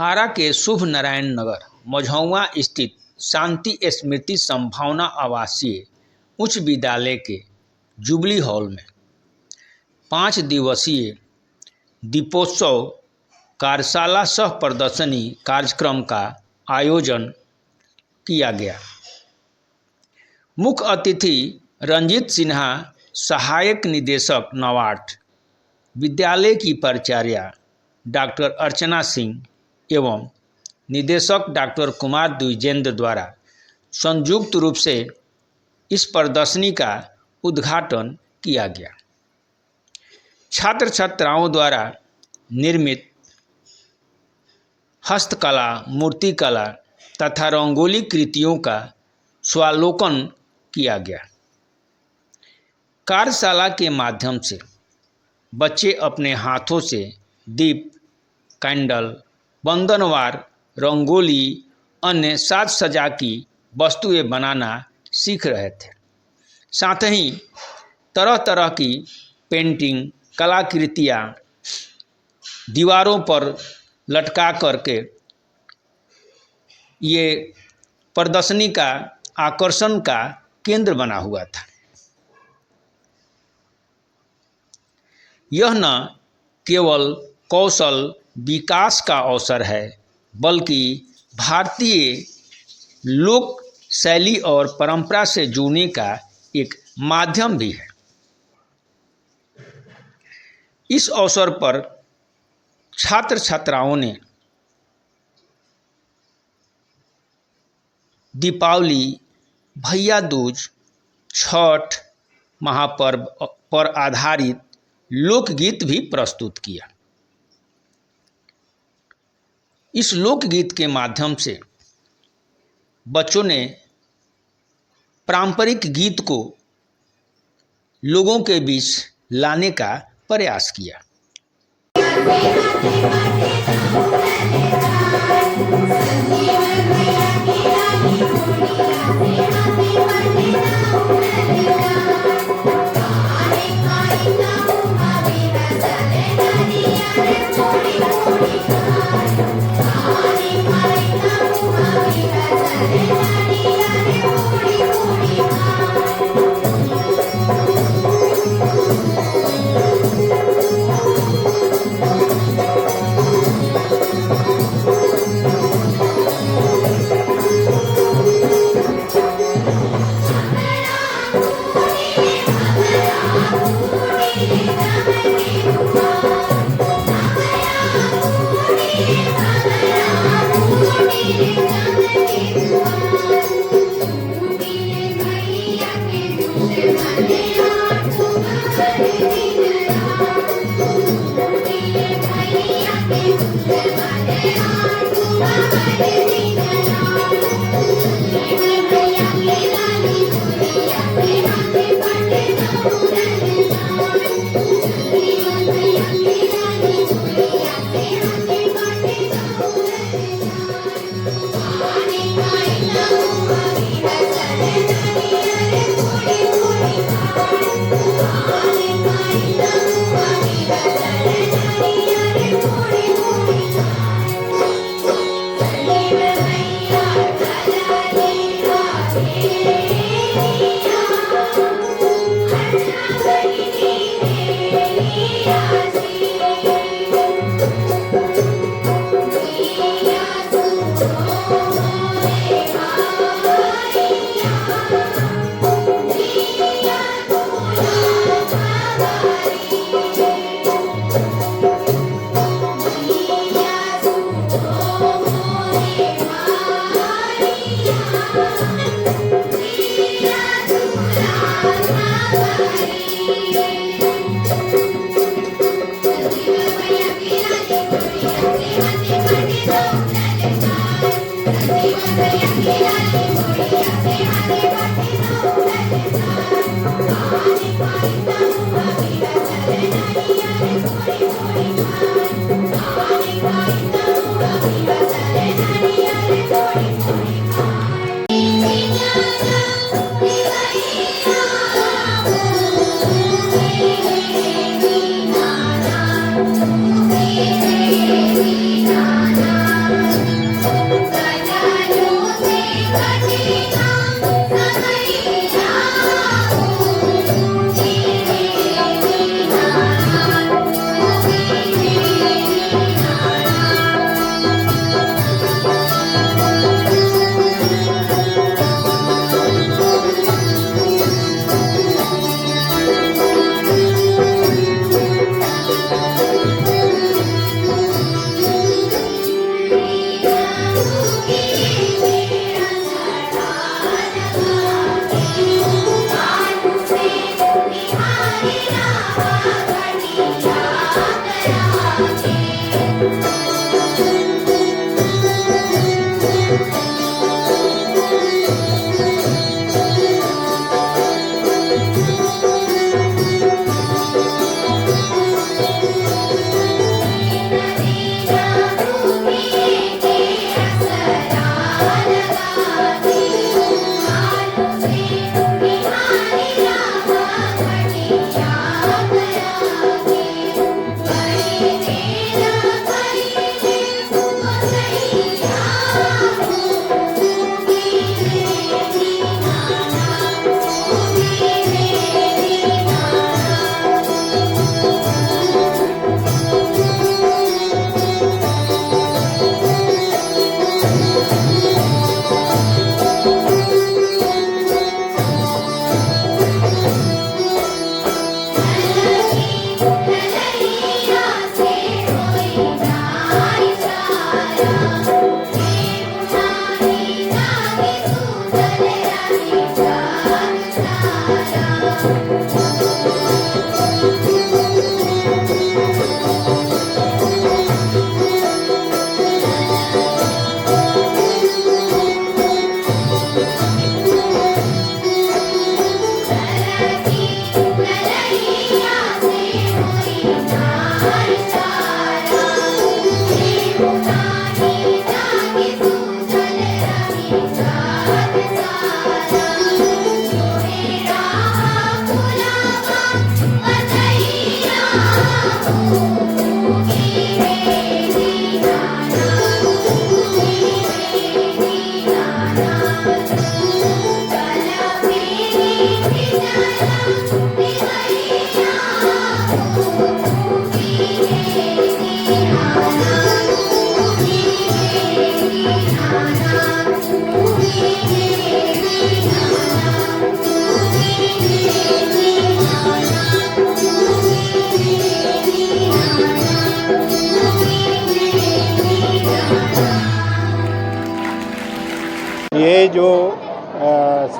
आरा के शुभ नारायण नगर मझौवा स्थित शांति स्मृति संभावना आवासीय उच्च विद्यालय के जुबली हॉल में 5 दिवसीय दीपोत्सव कार्यशाला सह प्रदर्शनी कार्यक्रम का आयोजन किया गया। मुख्य अतिथि रंजीत सिन्हा, सहायक निदेशक नवाठ, विद्यालय की प्राचार्या डॉक्टर अर्चना सिंह एवं निदेशक डॉक्टर कुमार द्विजेंद्र द्वारा संयुक्त रूप से इस प्रदर्शनी का उद्घाटन किया गया। छात्र छात्राओं द्वारा निर्मित हस्तकला, मूर्तिकला तथा रंगोली कृतियों का स्वावलोकन किया गया। कार्यशाला के माध्यम से बच्चे अपने हाथों से दीप, कैंडल, बंधनवार, रंगोली, अन्य साज सज्जा की वस्तुएं बनाना सीख रहे थे। साथ ही तरह तरह की पेंटिंग, कलाकृतियाँ दीवारों पर लटका करके ये प्रदर्शनी का आकर्षण का केंद्र बना हुआ था। यह न केवल कौशल विकास का अवसर है बल्कि भारतीय लोक शैली और परंपरा से जुड़ने का एक माध्यम भी है। इस अवसर पर छात्र छात्राओं ने दीपावली, भैया दूज, छठ महापर्व पर आधारित लोकगीत भी प्रस्तुत किया। इस लोकगीत के माध्यम से बच्चों ने पारंपरिक गीत को लोगों के बीच लाने का प्रयास किया।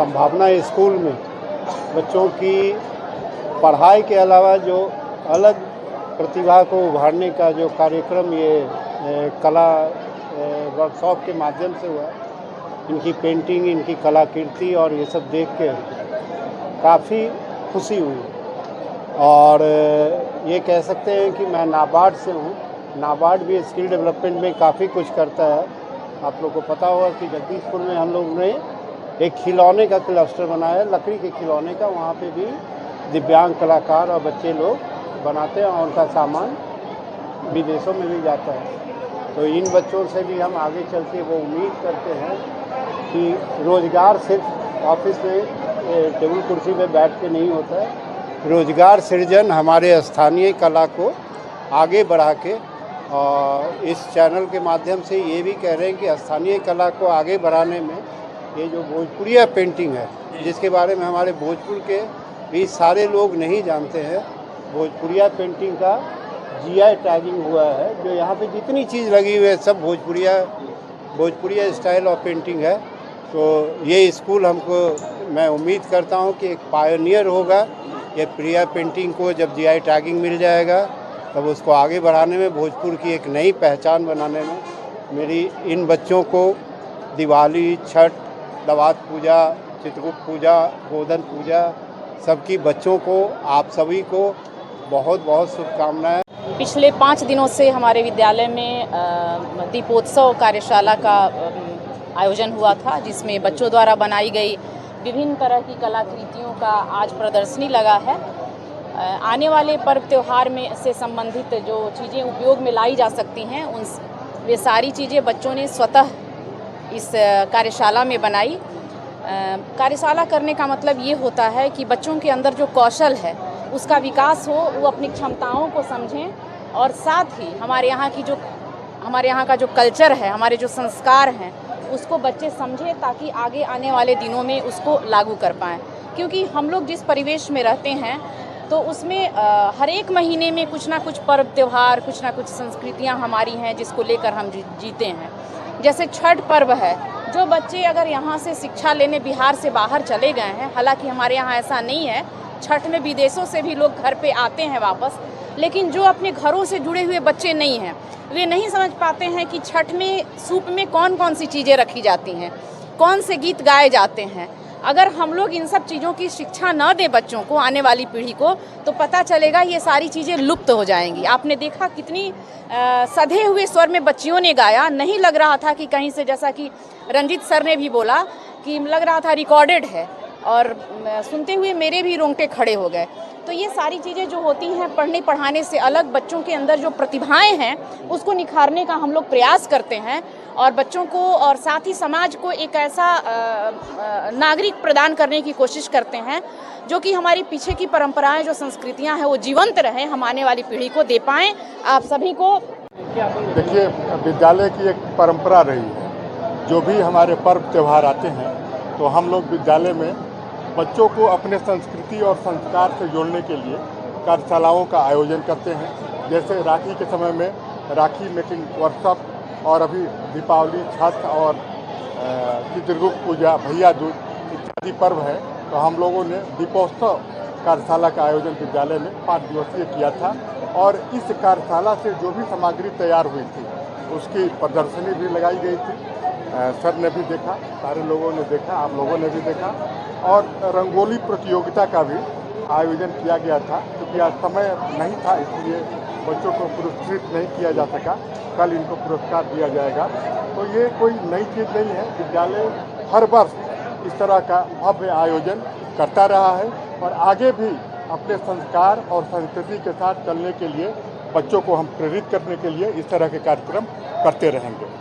संभावना स्कूल में बच्चों की पढ़ाई के अलावा जो अलग प्रतिभा को उभारने का जो कार्यक्रम ये कला वर्कशॉप के माध्यम से हुआ, इनकी पेंटिंग, इनकी कलाकृति और ये सब देख के काफ़ी खुशी हुई। और ये कह सकते हैं कि मैं नाबार्ड से हूँ। नाबार्ड भी स्किल डेवलपमेंट में काफ़ी कुछ करता है। आप लोग को पता होगा कि जगदीशपुर में हम लोग ने एक खिलौने का क्लस्टर बनाया है, लकड़ी के खिलौने का। वहाँ पे भी दिव्यांग कलाकार और बच्चे लोग बनाते हैं और उनका सामान विदेशों में भी जाता है। तो इन बच्चों से भी हम आगे चल के वो उम्मीद करते हैं कि रोज़गार सिर्फ ऑफिस में टेबल कुर्सी पे बैठ के नहीं होता है। रोज़गार सृजन हमारे स्थानीय कला को आगे बढ़ा के, और इस चैनल के माध्यम से ये भी कह रहे हैं कि स्थानीय कला को आगे बढ़ाने में ये जो भोजपुरिया पेंटिंग है, जिसके बारे में हमारे भोजपुर के भी सारे लोग नहीं जानते हैं, भोजपुरिया पेंटिंग का जीआई टैगिंग हुआ है। जो यहाँ पे जितनी चीज़ लगी हुई है सब भोजपुरिया स्टाइल ऑफ पेंटिंग है। तो ये स्कूल हमको, मैं उम्मीद करता हूँ कि एक पायोनियर होगा। ये प्रिया पेंटिंग को जब जीआई टैगिंग मिल जाएगा तब उसको आगे बढ़ाने में, भोजपुर की एक नई पहचान बनाने में मेरी इन बच्चों को दिवाली, छठ, दवात पूजा, चित्रगुप्त पूजा, गोधन पूजा, सबकी बच्चों को, आप सभी को बहुत बहुत शुभकामनाएं। पिछले 5 दिनों से हमारे विद्यालय में दीपोत्सव कार्यशाला का आयोजन हुआ था, जिसमें बच्चों द्वारा बनाई गई विभिन्न तरह की कलाकृतियों का आज प्रदर्शनी लगा है। आने वाले पर्व त्यौहार में से संबंधित जो चीज़ें उपयोग में लाई जा सकती हैं, वे सारी चीज़ें बच्चों ने स्वतः इस कार्यशाला में बनाई। कार्यशाला करने का मतलब ये होता है कि बच्चों के अंदर जो कौशल है उसका विकास हो, वो अपनी क्षमताओं को समझें, और साथ ही हमारे यहाँ का जो कल्चर है, हमारे जो संस्कार हैं, उसको बच्चे समझें ताकि आगे आने वाले दिनों में उसको लागू कर पाएँ। क्योंकि हम लोग जिस परिवेश में रहते हैं तो उसमें हर एक महीने में कुछ ना कुछ पर्व त्यौहार, कुछ ना कुछ संस्कृतियाँ हमारी हैं जिसको लेकर हम जीते हैं। जैसे छठ पर्व है, जो बच्चे अगर यहाँ से शिक्षा लेने बिहार से बाहर चले गए हैं, हालांकि हमारे यहाँ ऐसा नहीं है, छठ में विदेशों से भी लोग घर पे आते हैं वापस, लेकिन जो अपने घरों से जुड़े हुए बच्चे नहीं हैं, वे नहीं समझ पाते हैं कि छठ में सूप में कौन कौन सी चीज़ें रखी जाती हैं, कौन से गीत गाए जाते हैं। अगर हम लोग इन सब चीज़ों की शिक्षा न दें बच्चों को, आने वाली पीढ़ी को, तो पता चलेगा ये सारी चीज़ें लुप्त हो जाएंगी। आपने देखा कितनी सधे हुए स्वर में बच्चियों ने गाया, नहीं लग रहा था कि कहीं से, जैसा कि रंजीत सर ने भी बोला कि लग रहा था रिकॉर्डेड है, और सुनते हुए मेरे भी रोंगटे खड़े हो गए। तो ये सारी चीज़ें जो होती हैं, पढ़ने पढ़ाने से अलग बच्चों के अंदर जो प्रतिभाएं हैं उसको निखारने का हम लोग प्रयास करते हैं, और बच्चों को और साथ ही समाज को एक ऐसा नागरिक प्रदान करने की कोशिश करते हैं जो कि हमारी पीछे की परंपराएं, जो संस्कृतियां हैं, वो जीवंत रहें, हम आने वाली पीढ़ी को दे पाएँ। आप सभी को देखिए, विद्यालय की एक परंपरा रही है, जो भी हमारे पर्व त्यौहार आते हैं तो हम लोग विद्यालय में बच्चों को अपने संस्कृति और संस्कार से जोड़ने के लिए कार्यशालाओं का आयोजन करते हैं। जैसे राखी के समय में राखी मेकिंग वर्कशॉप, और अभी दीपावली, छठ और चित्रगुप्त पूजा, भैया दूज इत्यादि पर्व है, तो हम लोगों ने दीपोत्सव कार्यशाला का आयोजन विद्यालय में 5 दिवसीय किया था। और इस कार्यशाला से जो भी सामग्री तैयार हुई थी उसकी प्रदर्शनी भी लगाई गई थी। सर ने भी देखा, सारे लोगों ने देखा, आप लोगों ने भी देखा, और रंगोली प्रतियोगिता का भी आयोजन किया गया था। क्योंकि आज समय नहीं था, इसलिए बच्चों को पुरस्कृत नहीं किया जा सका। कल इनको पुरस्कार दिया जाएगा। तो ये कोई नई चीज़ नहीं है, विद्यालय हर वर्ष इस तरह का भव्य आयोजन करता रहा है, और आगे भी अपने संस्कार और संस्कृति के साथ चलने के लिए बच्चों को हम प्रेरित करने के लिए इस तरह के कार्यक्रम करते रहेंगे।